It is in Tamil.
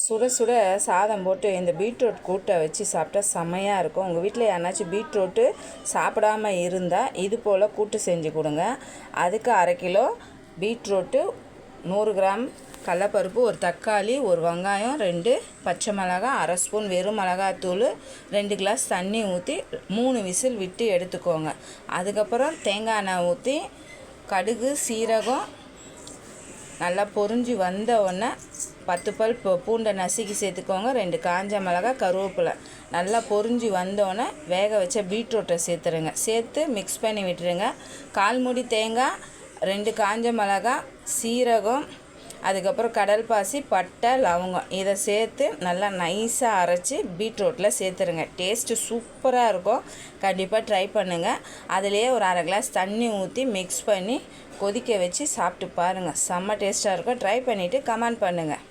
சுட சுட சாதம் போட்டு இந்த பீட்ரூட் கூட்டை வச்சு சாப்பிட்டா செம்மையாக இருக்கும். உங்கள் வீட்டில் யாராச்சும் பீட்ரூட்டு சாப்பிடாமல் இருந்தால் இது போல் கூட்டு செஞ்சு கொடுங்க. அதுக்கு 1/2 கிலோ பீட்ரூட்டு, 100 கிராம் கடலப்பருப்பு, ஒரு தக்காளி, ஒரு வெங்காயம், 2 பச்சை மிளகாய், 1/2 ஸ்பூன் வெறும் மிளகாத்தூள், 2 கிளாஸ் தண்ணி ஊற்றி 3 விசில் விட்டு எடுத்துக்கோங்க. அதுக்கப்புறம் தேங்காய் எண்ணெய் ஊற்றி கடுகு, சீரகம் நல்லா பொரிஞ்சு வந்த உடனே 10 பல் பூண்டை நசுக்கி சேர்த்துக்கோங்க. 2 காஞ்ச மிளகாய், கருவேப்பிலை நல்லா பொரிஞ்சு வந்தோடனே வேக வச்ச பீட்ரூட்டை சேர்த்துருங்க. சேர்த்து மிக்ஸ் பண்ணி விட்டுருங்க. 1/4 மூடி தேங்காய், 2 காஞ்ச மிளகாய், சீரகம், அதுக்கப்புறம் கடல் பாசி, பட்டை, லவங்கம் இதை சேர்த்து நல்லா நைஸாக அரைச்சி பீட்ரூட்டில் சேர்த்துருங்க. டேஸ்ட்டு சூப்பராக இருக்கும். கண்டிப்பாக ட்ரை பண்ணுங்கள். அதிலே ஒரு 1/2 கிளாஸ் தண்ணி ஊற்றி மிக்ஸ் பண்ணி கொதிக்க வச்சு சாப்பிட்டு பாருங்கள். செம்ம டேஸ்ட்டாக இருக்கும். ட்ரை பண்ணிவிட்டு கமெண்ட் பண்ணுங்கள்.